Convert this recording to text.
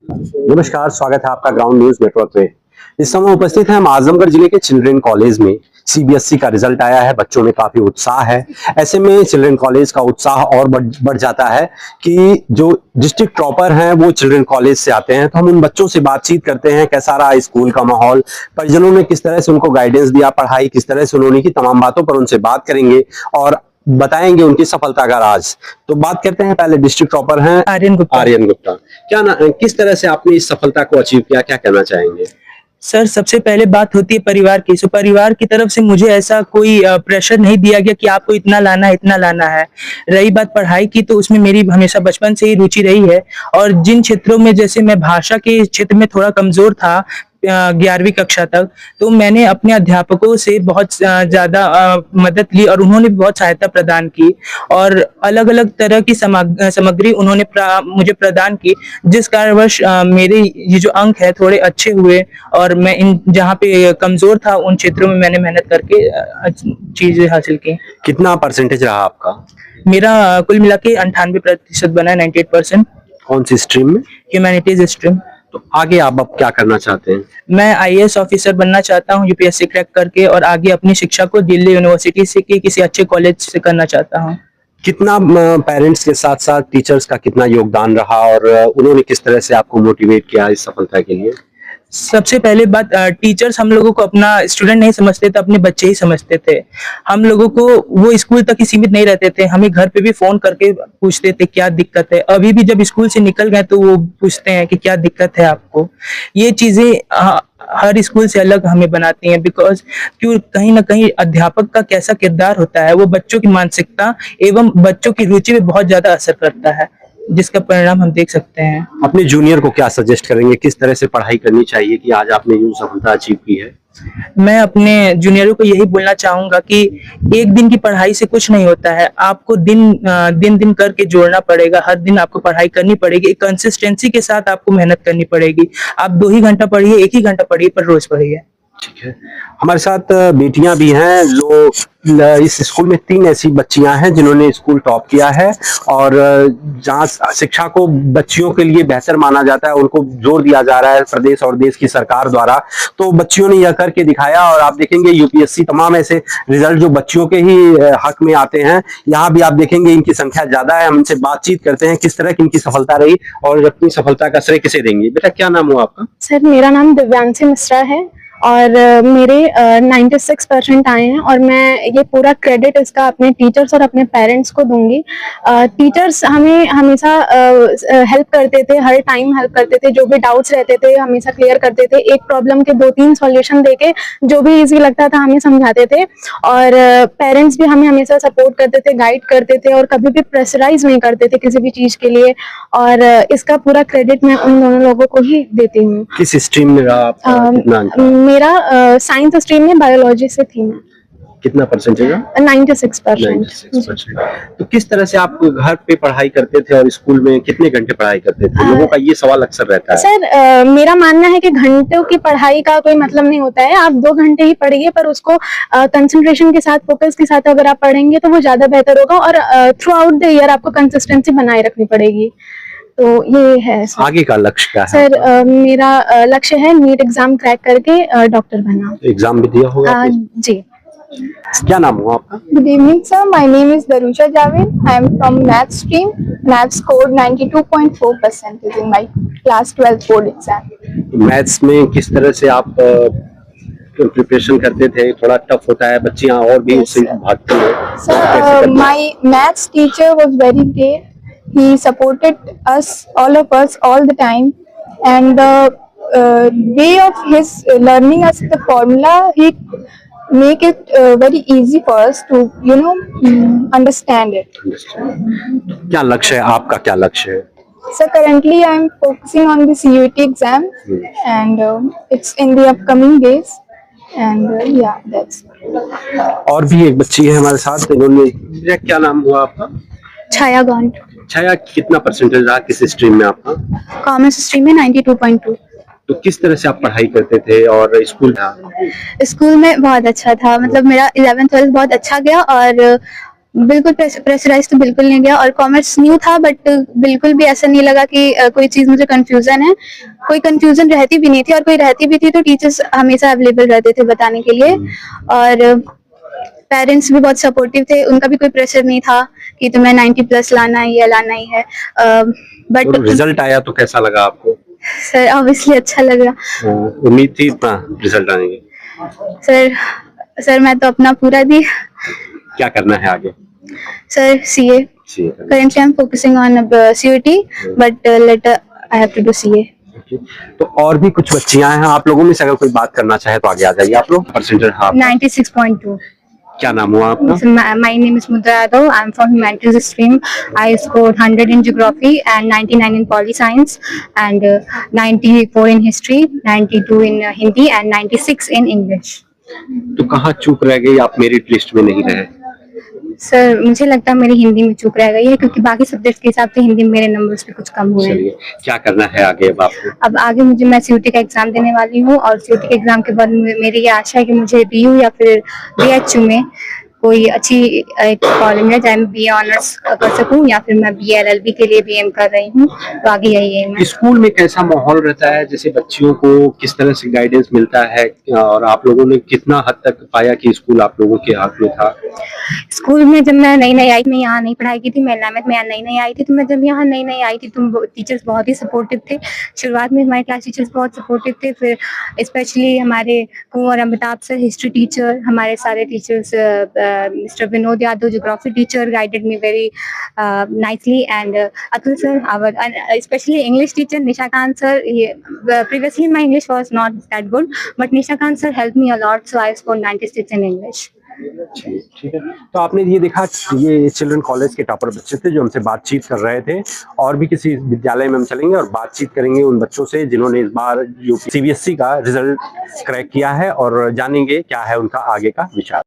नमस्कार, स्वागत है आपका ग्राउंड न्यूज नेटवर्क पे। इस समय उपस्थित हैं हम आजमगढ़ जिले के चिल्ड्रन कॉलेज में। सीबीएसई का रिजल्ट आया है, बच्चों में काफी उत्साह है। ऐसे में चिल्ड्रन कॉलेज का उत्साह और बढ़ जाता है कि जो डिस्ट्रिक्ट टॉपर हैं वो चिल्ड्रन कॉलेज से आते हैं। तो हम उन बच्चों से बातचीत करते हैं, कैसा रहा स्कूल का माहौल, परिजनों ने किस तरह से उनको गाइडेंस दिया, पढ़ाई किस तरह से उन्होंने की, तमाम बातों पर उनसे बात करेंगे और बताएंगे उनकी सफलता का राज। तो बात करते हैं, पहले डिस्ट्रिक्ट टॉपर हैं आर्यन गुप्ता। किस तरह से आपने इस सफलता को अचीव किया, क्या कहना चाहेंगे? सर, सबसे पहले बात होती है परिवार की। सो परिवार की तरफ से मुझे ऐसा कोई प्रेशर नहीं दिया गया कि आपको इतना लाना है। रही बात पढ़ाई की, तो उसमें मेरी हमेशा बचपन से ही रुचि रही है। और जिन क्षेत्रों में, जैसे मैं भाषा के क्षेत्र में थोड़ा कमजोर था 11वीं कक्षा तक, तो मैंने अपने अध्यापकों से बहुत ज्यादा मदद ली और उन्होंने बहुत सहायता प्रदान की। और अलग अलग तरह की सामग्री उन्होंने मुझे प्रदान की, जिस कारणवश मेरे ये जो अंक है थोड़े अच्छे हुए। और मैं इन जहाँ पे कमजोर था उन क्षेत्रों में मैंने मेहनत करके चीजें हासिल की। कितना परसेंटेज रहा आपका? मेरा कुल मिला के 98% बना है, 98%। कौन सी स्ट्रीम में? Humanities stream. तो आगे आप अब क्या करना चाहते हैं? मैं आईएएस ऑफिसर बनना चाहता हूँ यूपीएससी क्रैक करके, और आगे अपनी शिक्षा को दिल्ली यूनिवर्सिटी से किसी अच्छे कॉलेज से करना चाहता हूँ। कितना पेरेंट्स के साथ साथ टीचर्स का कितना योगदान रहा और उन्होंने किस तरह से आपको मोटिवेट किया इस सफलता के लिए? सबसे पहले बात, टीचर्स हम लोगों को अपना स्टूडेंट नहीं समझते थे, अपने बच्चे ही समझते थे। हम लोगों को वो स्कूल तक ही सीमित नहीं रहते थे, हमें घर पे भी फोन करके पूछते थे क्या दिक्कत है। अभी भी जब स्कूल से निकल गए तो वो पूछते हैं कि क्या दिक्कत है आपको। ये चीजें हर स्कूल से अलग हमें बनाती हैं, बिकॉज क्यों कहीं ना कहीं अध्यापक का कैसा किरदार होता है वो बच्चों की मानसिकता एवं बच्चों की रुचि में बहुत ज्यादा असर करता है, जिसका परिणाम हम देख सकते हैं। अपने जूनियर को क्या सजेस्ट करेंगे, किस तरह से पढ़ाई करनी चाहिए कि आज आपने जो सफलता अचीव की है? मैं अपने जूनियरों को यही बोलना चाहूंगा कि एक दिन की पढ़ाई से कुछ नहीं होता है। आपको दिन करके जोड़ना पड़ेगा। हर दिन आपको पढ़ाई करनी पड़ेगी, एक कंसिस्टेंसी के साथ आपको मेहनत करनी पड़ेगी। आप 2 ही घंटा पढ़िए, 1 ही घंटा पढ़िए, पर रोज पढ़िए। ठीक है। हमारे साथ बेटियां भी हैं जो इस स्कूल में 3 ऐसी बच्चियां हैं जिन्होंने स्कूल टॉप किया है और जहां शिक्षा को बच्चियों के लिए बेहतर माना जाता है, उनको जोर दिया जा रहा है प्रदेश और देश की सरकार द्वारा। तो बच्चियों ने यह करके दिखाया और आप देखेंगे यूपीएससी तमाम ऐसे रिजल्ट जो बच्चियों के ही हक में आते हैं, यहाँ भी आप देखेंगे इनकी संख्या ज्यादा है। हम इनसे बातचीत करते हैं किस तरह की इनकी सफलता रही और अपनी सफलता का श्रेय किसे देंगे। बेटा, क्या नाम हुआ आपका? सर, मेरा नाम दिव्यांशी मिश्रा है और मेरे 96% आए हैं और मैं ये पूरा क्रेडिट इसका अपने टीचर्स और अपने पेरेंट्स को दूंगी। टीचर्स हमें हमेशा हेल्प करते थे, हर टाइम हेल्प करते थे। जो भी डाउट्स रहते थे हमेशा क्लियर करते थे। एक प्रॉब्लम के 2-3 सॉल्यूशन देके जो भी इजी लगता था हमें समझाते थे। और पेरेंट्स भी हमें हमेशा सपोर्ट करते थे, गाइड करते थे और कभी भी प्रेशराइज नहीं करते थे किसी भी चीज के लिए। और इसका पूरा क्रेडिट मैं उन दोनों लोगों को ही देती हूँ। किस स्ट्रीम में रहा आपका? मेरा साइंस स्ट्रीम में बायोलॉजी से थी। मैं कितना परसेंटेज? 96%। तो किस तरह से आप घर पे पढ़ाई करते थे और स्कूल में कितने घंटे पढ़ाई करते थे? लोगों का ये सवाल अक्सर रहता है। सर, मेरा मानना है कि घंटों की पढ़ाई का कोई मतलब नहीं होता है। आप 2 घंटे ही पढ़िए, पर उसको कंसंट्रेशन के साथ, फोकस के साथ अगर आप पढ़ेंगे तो वो ज्यादा बेहतर होगा। और थ्रू आउट द ईयर आपको कंसिस्टेंसी बनाए रखनी पड़ेगी। तो ये है सर। आगे का लक्ष्य क्या है? सर, मेरा लक्ष्य है नीट एग्जाम क्रैक करके डॉक्टर बनना। एग्जाम भी दिया होगा? जी। क्या नाम हुआ आपका? Good evening, sir. My name is Darusha Javed. I am from Math stream. Math scored 92.4% in my class 12 board exam. Maths में किस तरह से आप प्रिपरेशन करते थे? थोड़ा टफ होता है, बच्चियां और भी उससे भागती हैं। Sir, my maths teacher was very great. He supported us, all of us, all the time, and the way of his learning us the formula, he make it very easy for us to understand it. क्या लक्ष्य है आपका? क्या लक्ष्य है? So currently I am focusing on the CUET exam and it's in the upcoming days and yeah, that's और भी एक बच्ची है हमारे साथ, इन्होंने, क्या नाम हुआ आपका? छाया गांठ। छाया, कितना परसेंटेज रहा किस स्ट्रीम में आपका? कॉमर्स स्ट्रीम में 92.2। तो किस तरह से आप पढ़ाई करते थे और स्कूल था? स्कूल में बहुत अच्छा था, मतलब मेरा 11th 12th बहुत अच्छा गया और बिल्कुल प्रेशराइज तो बिल्कुल नहीं गया, और कॉमर्स न्यू था, बट बिल्कुल भी ऐसा नहीं लगा कि कोई चीज मुझे कंफ्यूजन है। कोई कंफ्यूजन रहती भी नहीं थी, और कोई रहती भी थी तो टीचर्स हमेशा अवेलेबल रहते थे बताने के लिए। और पेरेंट्स भी बहुत सपोर्टिव थे, उनका भी कोई प्रेशर नहीं था कि तुम्हें 90+ लाना है या लाना ही है। बट रिजल्ट आया तो कैसा लगा आपको? सर ऑब्वियसली अच्छा लगा। उम्मीद थी इतना रिजल्ट आने की? सर मैं तो अपना पूरा दी। क्या करना है आगे? Sir CA। Currently I'm focusing on CUT, but later I have to do CA. तो और भी कुछ बच्चियां हैं आप लोगों में से, अगर कोई बात करना चाहे तो आगे आ जाइए आप लोग। परसेंटेज? हाँ, 96.2. क्या नाम हुआ आपका? My name is Mudra Yadav. I'm from humanities stream. I scored 100 in geography and 99 in poli science, and 94 in history, 92 in Hindi, and 96 in English. तो कहाँ चूक रह गई, आप मेरिट लिस्ट में नहीं रहे? सर मुझे लगता है मेरी हिंदी में चूक रह गई है, क्योंकि बाकी सब्जेक्ट के हिसाब से हिंदी में मेरे नंबर्स पे कुछ कम हुए हैं। चलिए, क्या करना है आगे अब आपको? अब आगे मैं CUT का एग्जाम देने वाली हूँ, और CUT के एग्जाम के बाद मेरी ये आशा है कि मुझे BU या फिर BHU में कोई अच्छी एक कॉलेज में चाहे मैं BA ऑनर्स कर सकूं, या फिर मैं BA LLB के लिए भी एम कर रही हूँ। तो आगे यही है। स्कूल में कैसा माहौल रहता है, जैसे बच्चियों को किस तरह से गाइडेंस मिलता है, और आप लोगों ने कितना हद तक पाया कि स्कूल आप लोगों के हाथ में था? स्कूल में जब मैं नई आई, मैं यहाँ नहीं पढ़ाई की थी, मैं 11th में यहाँ नई आई थी, तो मैं जब यहाँ नई आई थी तो टीचर्स बहुत ही सपोर्टिव थे। शुरुआत में हमारे क्लास टीचर्स बहुत सपोर्टिव थे, फिर स्पेशली हमारे कुंवर अमिताभ सर हिस्ट्री टीचर, हमारे सारे teachers, mister Vinod Yadav geography teacher guided me very nicely, and Atul sir, our especially English teacher Nishakant sir. Previously my English was not that good, but Nishakant sir helped me a lot, so I scored 96 in English. ठीक है। तो आपने ये देखा, ये children college के topper बच्चे थे जो हमसे बातचीत कर रहे थे। और भी किसी विद्यालय में हम चलेंगे और बातचीत करेंगे उन बच्चों से जिन्होंने इस बार CBSE का रिजल्ट क्रैक किया है, और जानेंगे क्या है उनका आगे का विचार।